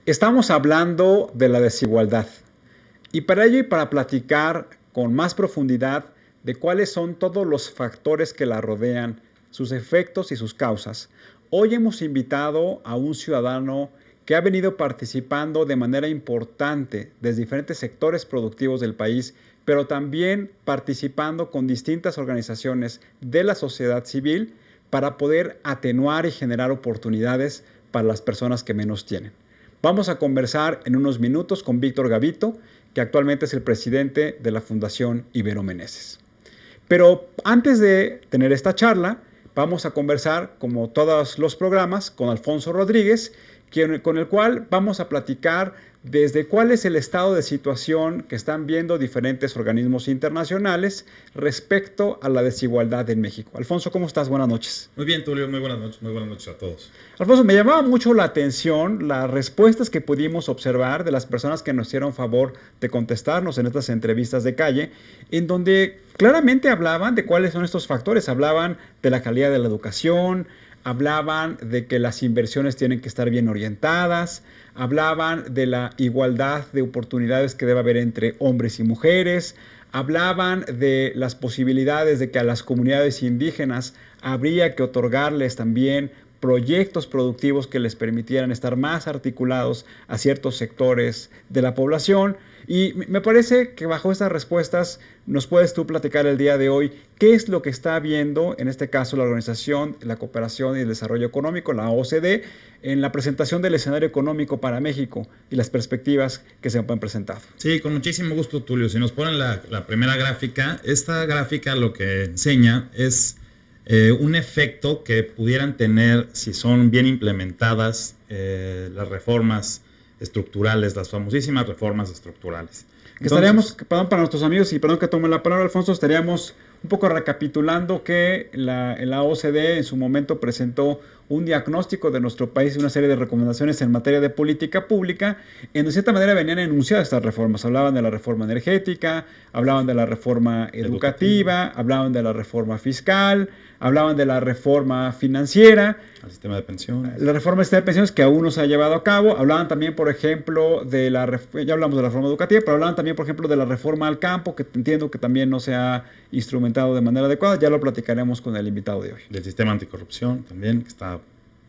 Estamos hablando de la desigualdad y para ello y para platicar con más profundidad de cuáles son todos los factores que la rodean, sus efectos y sus causas, hoy hemos invitado a un ciudadano que ha venido participando de manera importante desde diferentes sectores productivos del país, pero también participando con distintas organizaciones de la sociedad civil para poder atenuar y generar oportunidades para las personas que menos tienen. Vamos a conversar en unos minutos con Víctor Gavito, que actualmente es el presidente de la Fundación Ibero Meneses. Pero antes de tener esta charla, vamos a conversar, como todos los programas, con Alfonso Rodríguez, con el cual vamos a platicar desde cuál es el estado de situación que están viendo diferentes organismos internacionales respecto a la desigualdad en México. Alfonso, ¿cómo estás? Buenas noches. Muy bien, Tulio, muy buenas noches a todos. Alfonso, me llamaba mucho la atención las respuestas que pudimos observar de las personas que nos hicieron favor de contestarnos en estas entrevistas de calle, en donde claramente hablaban de cuáles son estos factores. Hablaban de la calidad de la educación, hablaban de que las inversiones tienen que estar bien orientadas, hablaban de la igualdad de oportunidades que debe haber entre hombres y mujeres, hablaban de las posibilidades de que a las comunidades indígenas habría que otorgarles también proyectos productivos que les permitieran estar más articulados a ciertos sectores de la población. Y me parece que bajo estas respuestas nos puedes tú platicar el día de hoy qué es lo que está viendo, en este caso la Organización de la Cooperación y el Desarrollo Económico, la OCDE, en la presentación del escenario económico para México y las perspectivas que se han presentado. Sí, con muchísimo gusto, Tulio. Si nos ponen la primera gráfica, esta gráfica lo que enseña es un efecto que pudieran tener si son bien implementadas las reformas estructurales, las famosísimas reformas estructurales. Estaríamos, perdón para nuestros amigos y perdón que tome la palabra, Alfonso, estaríamos un poco recapitulando que la OCDE en su momento presentó un diagnóstico de nuestro país y una serie de recomendaciones en materia de política pública, en de cierta manera venían enunciadas estas reformas. Hablaban de la reforma energética, hablaban de la reforma educativa, hablaban de la reforma fiscal, hablaban de la reforma financiera, el sistema de pensiones. La reforma del sistema de pensiones que aún no se ha llevado a cabo. Hablaban también, por ejemplo, ya hablamos de la reforma educativa, pero hablaban también, por ejemplo, de la reforma al campo, que entiendo que también no se ha instrumentado de manera adecuada. Ya lo platicaremos con el invitado de hoy. Del sistema anticorrupción también, que está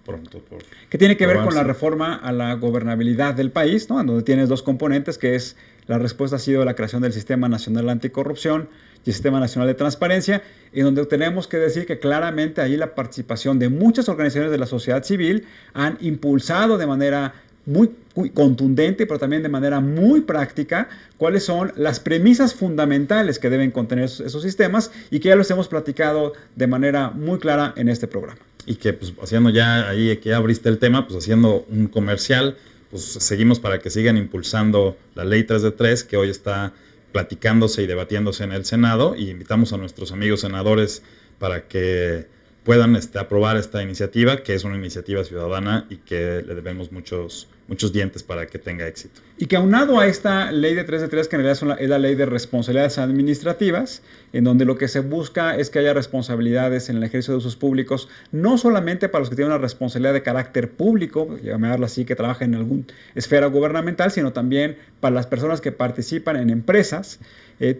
pronto por... Que tiene que ver con la reforma a la gobernabilidad del país, ¿no? En donde tienes dos componentes, que es la respuesta ha sido la creación del Sistema Nacional Anticorrupción y el Sistema Nacional de Transparencia, en donde tenemos que decir que claramente ahí la participación de muchas organizaciones de la sociedad civil han impulsado de manera muy contundente, pero también de manera muy práctica, cuáles son las premisas fundamentales que deben contener esos sistemas y que ya los hemos platicado de manera muy clara en este programa. Y que pues haciendo ya ahí que ya abriste el tema, pues haciendo un comercial, pues seguimos para que sigan impulsando la ley 3 de 3 que hoy está platicándose y debatiéndose en el Senado, y invitamos a nuestros amigos senadores para que puedan aprobar esta iniciativa, que es una iniciativa ciudadana y que le debemos muchos dientes para que tenga éxito. Y que aunado a esta ley de 3 de 3, que en realidad es la ley de responsabilidades administrativas, en donde lo que se busca es que haya responsabilidades en el ejercicio de usos públicos, no solamente para los que tienen una responsabilidad de carácter público, llamarlo así, que trabajan en alguna esfera gubernamental, sino también para las personas que participan en empresas.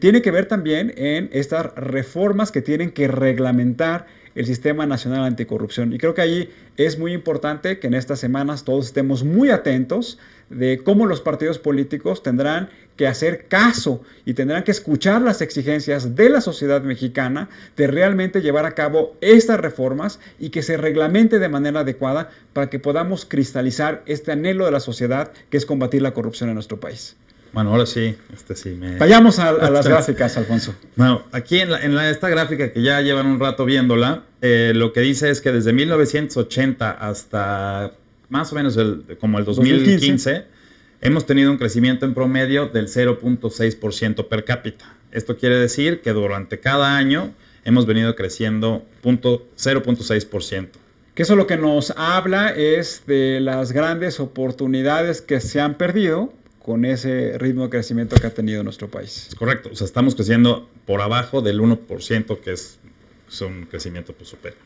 Tiene que ver también en estas reformas que tienen que reglamentar el Sistema Nacional Anticorrupción. Y creo que ahí es muy importante que en estas semanas todos estemos muy atentos de cómo los partidos políticos tendrán que hacer caso y tendrán que escuchar las exigencias de la sociedad mexicana de realmente llevar a cabo estas reformas y que se reglamente de manera adecuada para que podamos cristalizar este anhelo de la sociedad, que es combatir la corrupción en nuestro país. Bueno, ahora sí, Vayamos a las gráficas, Alfonso. Bueno, aquí esta gráfica que ya llevan un rato viéndola, lo que dice es que desde 1980 hasta más o menos como el 2015 hemos tenido un crecimiento en promedio del 0.6% per cápita. Esto quiere decir que durante cada año hemos venido creciendo 0.6%. Que eso lo que nos habla es de las grandes oportunidades que se han perdido con ese ritmo de crecimiento que ha tenido nuestro país. Es correcto, o sea, estamos creciendo por abajo del 1%, que es un crecimiento pues, superior.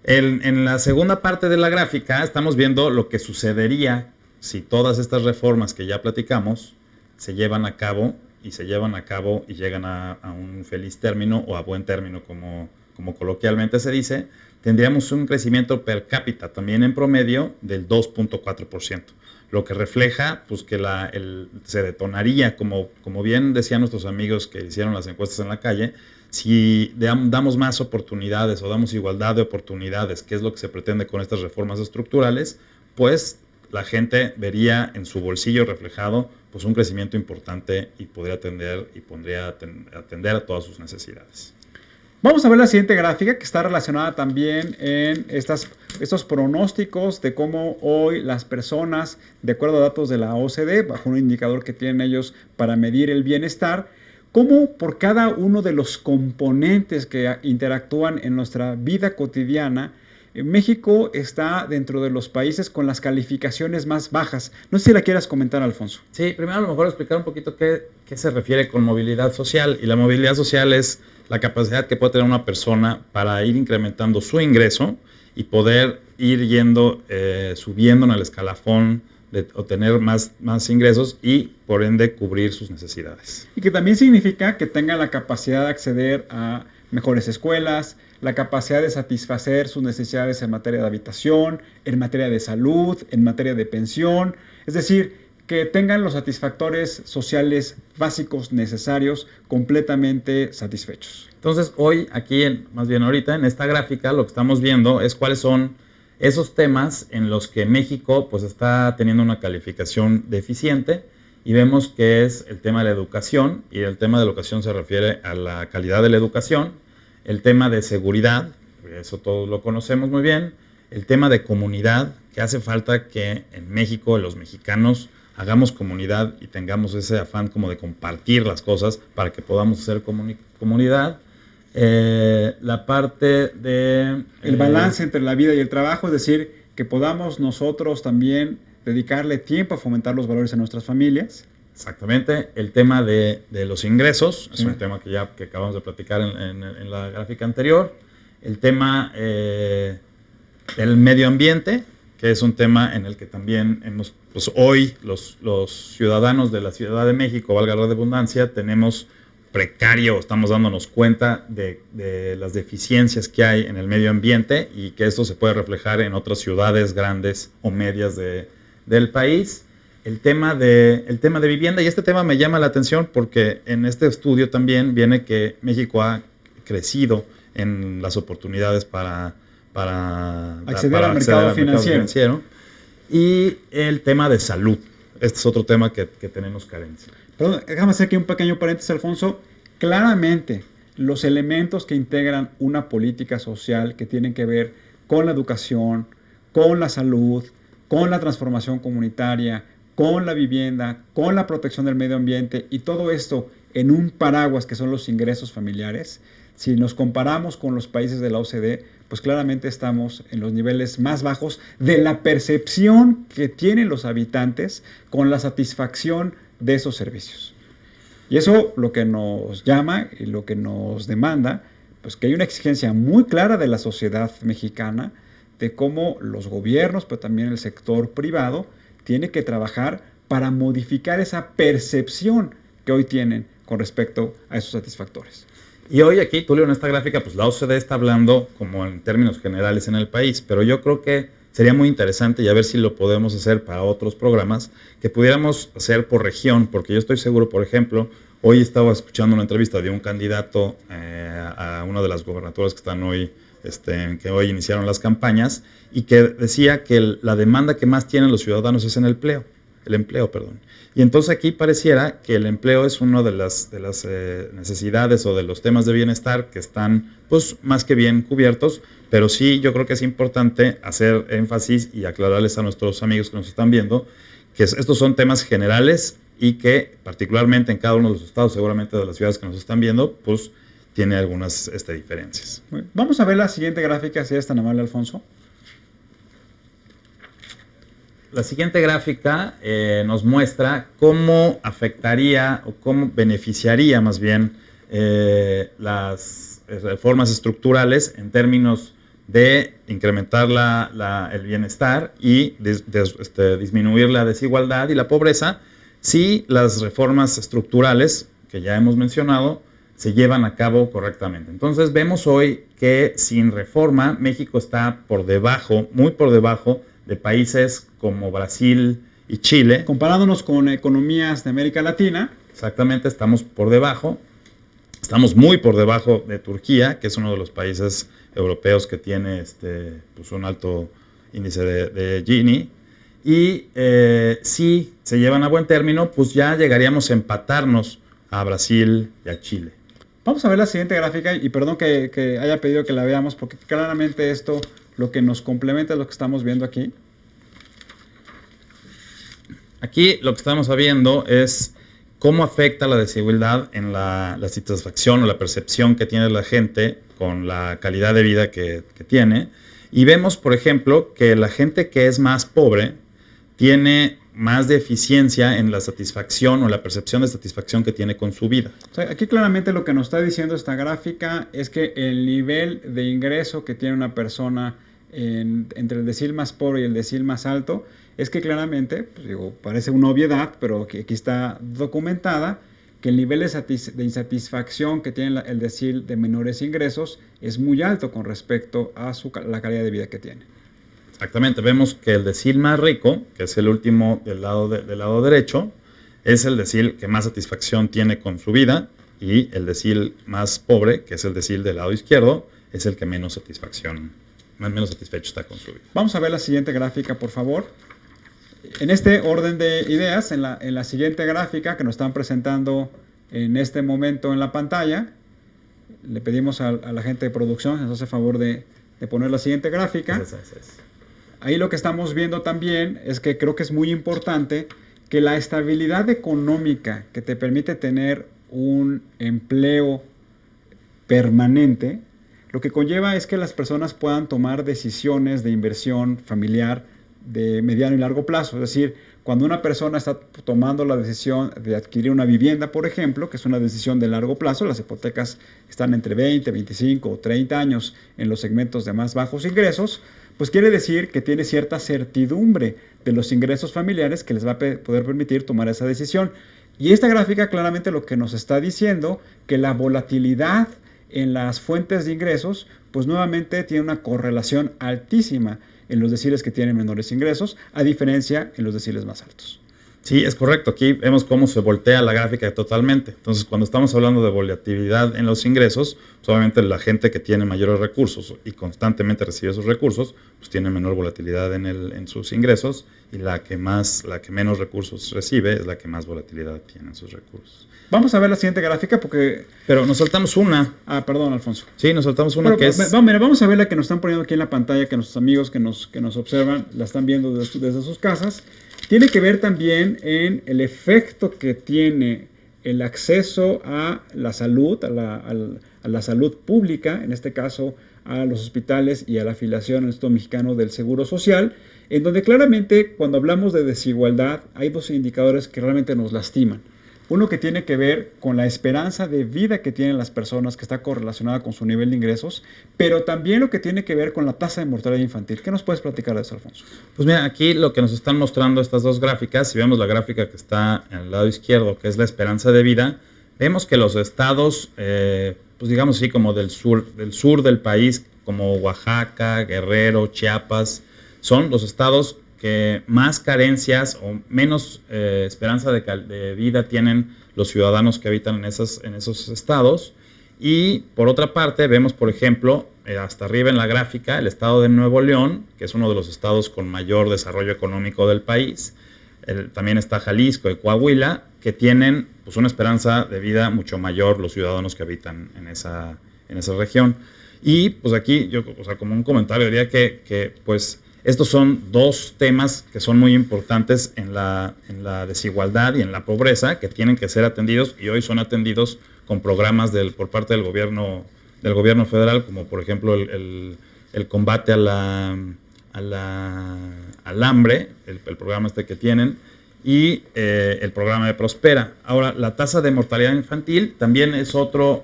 En la segunda parte de la gráfica estamos viendo lo que sucedería si todas estas reformas que ya platicamos se llevan a cabo y llegan a un feliz término o a buen término, como coloquialmente se dice, tendríamos un crecimiento per cápita también en promedio del 2.4%, lo que refleja pues, que se detonaría, como bien decían nuestros amigos que hicieron las encuestas en la calle, si damos más oportunidades o damos igualdad de oportunidades, que es lo que se pretende con estas reformas estructurales, pues la gente vería en su bolsillo reflejado pues un crecimiento importante y podría atender a todas sus necesidades. Vamos a ver la siguiente gráfica que está relacionada también en estos pronósticos de cómo hoy las personas, de acuerdo a datos de la OCDE, bajo un indicador que tienen ellos para medir el bienestar, cómo por cada uno de los componentes que interactúan en nuestra vida cotidiana, México está dentro de los países con las calificaciones más bajas. No sé si la quieras comentar, Alfonso. Sí, primero a lo mejor explicar un poquito qué se refiere con movilidad social. Y la movilidad social es la capacidad que puede tener una persona para ir incrementando su ingreso y poder ir subiendo en el escalafón de obtener más ingresos y por ende cubrir sus necesidades. Y que también significa que tenga la capacidad de acceder a mejores escuelas, la capacidad de satisfacer sus necesidades en materia de habitación, en materia de salud, en materia de pensión, es decir, que tengan los satisfactores sociales básicos necesarios completamente satisfechos. Entonces hoy, más bien ahorita, en esta gráfica, lo que estamos viendo es cuáles son esos temas en los que México pues, está teniendo una calificación deficiente y vemos que es el tema de la educación, y el tema de la educación se refiere a la calidad de la educación, el tema de seguridad, eso todos lo conocemos muy bien, el tema de comunidad, que hace falta que en México los mexicanos hagamos comunidad y tengamos ese afán como de compartir las cosas para que podamos hacer comunidad. La parte de... el balance entre la vida y el trabajo, es decir, que podamos nosotros también dedicarle tiempo a fomentar los valores en nuestras familias. Exactamente. El tema de los ingresos, es un tema que acabamos de platicar en la gráfica anterior. El tema del medio ambiente, que es un tema en el que también pues hoy los ciudadanos de la Ciudad de México, valga la redundancia, tenemos precario, estamos dándonos cuenta de las deficiencias que hay en el medio ambiente y que esto se puede reflejar en otras ciudades grandes o medias del país. El tema de vivienda, y este tema me llama la atención porque en este estudio también viene que México ha crecido en las oportunidades para acceder al mercado financiero. Y el tema de salud. Este es otro tema que tenemos carencia. Perdón, déjame hacer aquí un pequeño paréntesis, Alfonso. Claramente, los elementos que integran una política social que tienen que ver con la educación, con la salud, con la transformación comunitaria, con la vivienda, con la protección del medio ambiente y todo esto en un paraguas que son los ingresos familiares, si nos comparamos con los países de la OCDE, pues claramente estamos en los niveles más bajos de la percepción que tienen los habitantes con la satisfacción de esos servicios. Y eso lo que nos llama y lo que nos demanda, pues que hay una exigencia muy clara de la sociedad mexicana de cómo los gobiernos, pero también el sector privado, tiene que trabajar para modificar esa percepción que hoy tienen con respecto a esos satisfactores. Y hoy aquí, Tulio, en esta gráfica, pues la OCDE está hablando como en términos generales en el país, pero yo creo que sería muy interesante y a ver si lo podemos hacer para otros programas, que pudiéramos hacer por región, porque yo estoy seguro, por ejemplo, hoy estaba escuchando una entrevista de un candidato a una de las gobernaturas que están hoy, que hoy iniciaron las campañas, y que decía que la demanda que más tienen los ciudadanos es en el empleo. Y entonces aquí pareciera que el empleo es una de las necesidades o de los temas de bienestar que están pues más que bien cubiertos, pero sí yo creo que es importante hacer énfasis y aclararles a nuestros amigos que nos están viendo que estos son temas generales y que particularmente en cada uno de los estados, seguramente de las ciudades que nos están viendo, pues tiene algunas diferencias. Vamos a ver la siguiente gráfica, si es tan amable, Alfonso. La siguiente gráfica nos muestra cómo afectaría o cómo beneficiaría más bien las reformas estructurales en términos de incrementar el bienestar y disminuir la desigualdad y la pobreza si las reformas estructurales que ya hemos mencionado se llevan a cabo correctamente. Entonces vemos hoy que sin reforma México está por debajo, muy por debajo de países como Brasil y Chile. Comparándonos con economías de América Latina. Exactamente, estamos por debajo. Estamos muy por debajo de Turquía, que es uno de los países europeos que tiene pues un alto índice de Gini. Y si se llevan a buen término, pues ya llegaríamos a empatarnos a Brasil y a Chile. Vamos a ver la siguiente gráfica y perdón que haya pedido que la veamos porque claramente esto lo que nos complementa es lo que estamos viendo aquí. Aquí lo que estamos viendo es cómo afecta la desigualdad en la satisfacción o la percepción que tiene la gente con la calidad de vida que tiene. Y vemos, por ejemplo, que la gente que es más pobre tiene más deficiencia en la satisfacción o la percepción de satisfacción que tiene con su vida. O sea, aquí claramente lo que nos está diciendo esta gráfica es que el nivel de ingreso que tiene una persona entre el decil más pobre y el decil más alto es que claramente, pues digo, parece una obviedad, pero que aquí está documentada, que el nivel de insatisfacción que tiene el decil de menores ingresos es muy alto con respecto a la calidad de vida que tiene. Exactamente, vemos que el decil más rico, que es el último del lado derecho, es el decil que más satisfacción tiene con su vida, y el decil más pobre, que es el decil del lado izquierdo, es el que menos satisfecho está con su vida. Vamos a ver la siguiente gráfica, por favor. En este orden de ideas, en la siguiente gráfica que nos están presentando en este momento en la pantalla, le pedimos a la gente de producción que nos hace favor de poner la siguiente gráfica. Ahí lo que estamos viendo también es que creo que es muy importante que la estabilidad económica que te permite tener un empleo permanente, lo que conlleva es que las personas puedan tomar decisiones de inversión familiar de mediano y largo plazo. Es decir, cuando una persona está tomando la decisión de adquirir una vivienda, por ejemplo, que es una decisión de largo plazo, las hipotecas están entre 20, 25 o 30 años en los segmentos de más bajos ingresos, pues quiere decir que tiene cierta certidumbre de los ingresos familiares que les va a poder permitir tomar esa decisión. Y esta gráfica claramente lo que nos está diciendo que la volatilidad en las fuentes de ingresos, pues nuevamente tiene una correlación altísima en los deciles que tienen menores ingresos, a diferencia en los deciles más altos. Sí, es correcto. Aquí vemos cómo se voltea la gráfica totalmente. Entonces, cuando estamos hablando de volatilidad en los ingresos, pues obviamente la gente que tiene mayores recursos y constantemente recibe esos recursos, pues tiene menor volatilidad en sus ingresos, y la que menos recursos recibe es la que más volatilidad tiene en sus recursos. Vamos a ver la siguiente gráfica porque... Pero nos saltamos una. Ah, perdón, Alfonso. Sí, nos saltamos una. Pero, que es... Mira, vamos a ver la que nos están poniendo aquí en la pantalla, que nuestros amigos que nos observan la están viendo desde sus casas. Tiene que ver también en el efecto que tiene el acceso a la salud, a la salud pública, en este caso a los hospitales y a la afiliación al Instituto Mexicano del Seguro Social, en donde claramente cuando hablamos de desigualdad hay dos indicadores que realmente nos lastiman. Uno que tiene que ver con la esperanza de vida que tienen las personas, que está correlacionada con su nivel de ingresos, pero también lo que tiene que ver con la tasa de mortalidad infantil. ¿Qué nos puedes platicar de eso, Alfonso? Pues mira, aquí lo que nos están mostrando estas dos gráficas, si vemos la gráfica que está en el lado izquierdo, que es la esperanza de vida, vemos que los estados, pues digamos así, como del sur del país, como Oaxaca, Guerrero, Chiapas, son los estados que más carencias o menos esperanza de vida tienen los ciudadanos que habitan en esos estados. Y por otra parte vemos, por ejemplo, hasta arriba en la gráfica, el estado de Nuevo León, que es uno de los estados con mayor desarrollo económico del país. También está Jalisco y Coahuila, que tienen pues una esperanza de vida mucho mayor los ciudadanos que habitan en esa región. Y pues aquí yo, o sea, como un comentario diría que pues estos son dos temas que son muy importantes en la desigualdad y en la pobreza, que tienen que ser atendidos, y hoy son atendidos con programas por parte del gobierno federal, como por ejemplo el combate al hambre, el programa que tienen, y el programa de Prospera. Ahora, la tasa de mortalidad infantil también es otro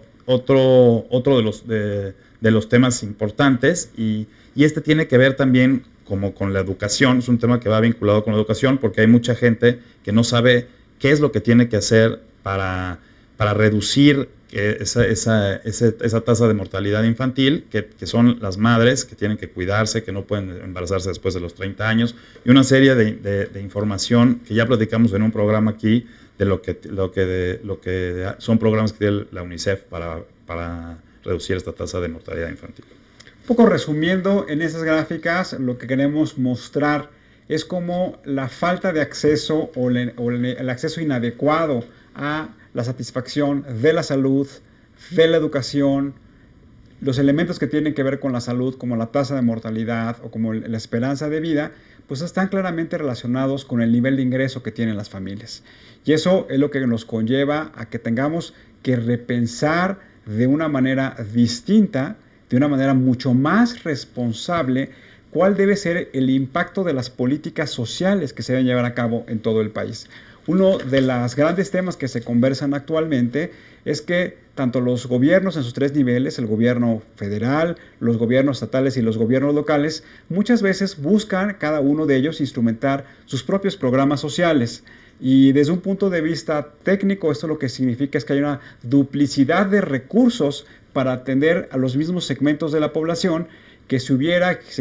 de de los temas importantes y este tiene que ver también como con la educación, es un tema que va vinculado con la educación porque hay mucha gente que no sabe qué es lo que tiene que hacer para reducir esa tasa de mortalidad infantil, que son las madres que tienen que cuidarse, que no pueden embarazarse después de los 30 años, y una serie de información que ya platicamos en un programa aquí, de lo que son programas que tiene la UNICEF para reducir esta tasa de mortalidad infantil. Un poco resumiendo, en esas gráficas lo que queremos mostrar es cómo la falta de acceso o el acceso inadecuado a la satisfacción de la salud, de la educación, los elementos que tienen que ver con la salud, como la tasa de mortalidad o como la esperanza de vida, pues están claramente relacionados con el nivel de ingreso que tienen las familias. Y eso es lo que nos conlleva a que tengamos que repensar de una manera distinta, de una manera mucho más responsable, cuál debe ser el impacto de las políticas sociales que se deben llevar a cabo en todo el país. Uno de los grandes temas que se conversan actualmente es que tanto los gobiernos en sus tres niveles, el gobierno federal, los gobiernos estatales y los gobiernos locales, muchas veces buscan cada uno de ellos instrumentar sus propios programas sociales. Y desde un punto de vista técnico, esto lo que significa es que hay una duplicidad de recursos para atender a los mismos segmentos de la población, que si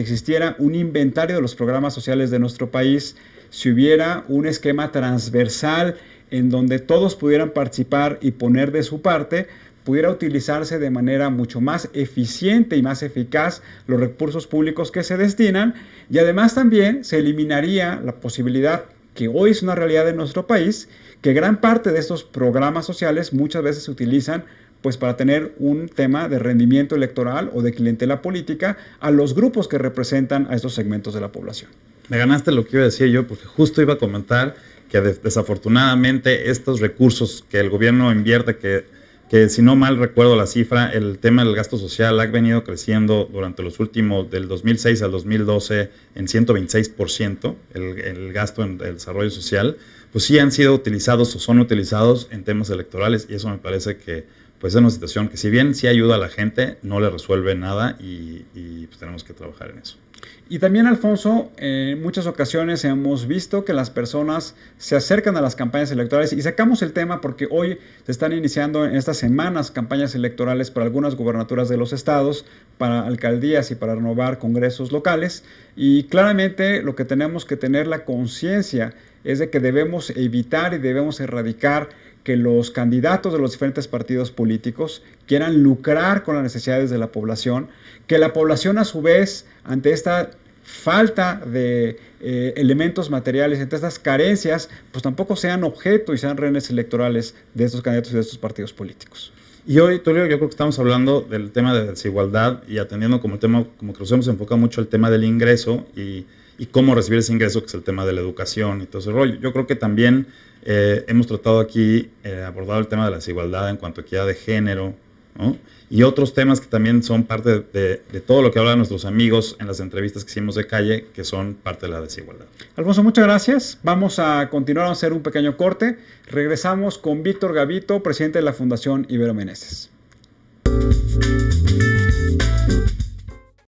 existiera un inventario de los programas sociales de nuestro país, si hubiera un esquema transversal en donde todos pudieran participar y poner de su parte, pudiera utilizarse de manera mucho más eficiente y más eficaz los recursos públicos que se destinan, y además también se eliminaría la posibilidad, que hoy es una realidad en nuestro país, que gran parte de estos programas sociales muchas veces se utilizan pues para tener un tema de rendimiento electoral o de clientela política a los grupos que representan a estos segmentos de la población. Me ganaste lo que iba a decir yo, porque justo iba a comentar que desafortunadamente estos recursos que el gobierno invierte, que si no mal recuerdo la cifra, el tema del gasto social ha venido creciendo durante los últimos, del 2006 al 2012, en 126%, el gasto en el desarrollo social, pues sí han sido utilizados o son utilizados en temas electorales, y eso me parece que pues es una situación que si bien sí ayuda a la gente, no le resuelve nada y pues tenemos que trabajar en eso. Y también, Alfonso, en muchas ocasiones hemos visto que las personas se acercan a las campañas electorales, y sacamos el tema porque hoy se están iniciando en estas semanas campañas electorales para algunas gubernaturas de los estados, para alcaldías y para renovar congresos locales, y claramente lo que tenemos que tener la conciencia es de que debemos evitar y debemos erradicar que los candidatos de los diferentes partidos políticos quieran lucrar con las necesidades de la población, que la población a su vez, ante esta falta de elementos materiales, ante estas carencias, pues tampoco sean objeto y sean rehenes electorales de estos candidatos y de estos partidos políticos. Y hoy, Tulio, yo creo que estamos hablando del tema de desigualdad y atendiendo como tema, como que nos hemos enfocado mucho el tema del ingreso y cómo recibir ese ingreso, que es el tema de la educación y todo ese rollo. Yo creo que también hemos tratado aquí, abordado el tema de la desigualdad en cuanto a equidad de género, ¿no? Y otros temas que también son parte de todo lo que hablan nuestros amigos en las entrevistas que hicimos de calle, que son parte de la desigualdad. Alfonso, muchas gracias. Vamos a continuar a hacer un pequeño corte. Regresamos con Víctor Gavito, presidente de la Fundación Ibero Meneses.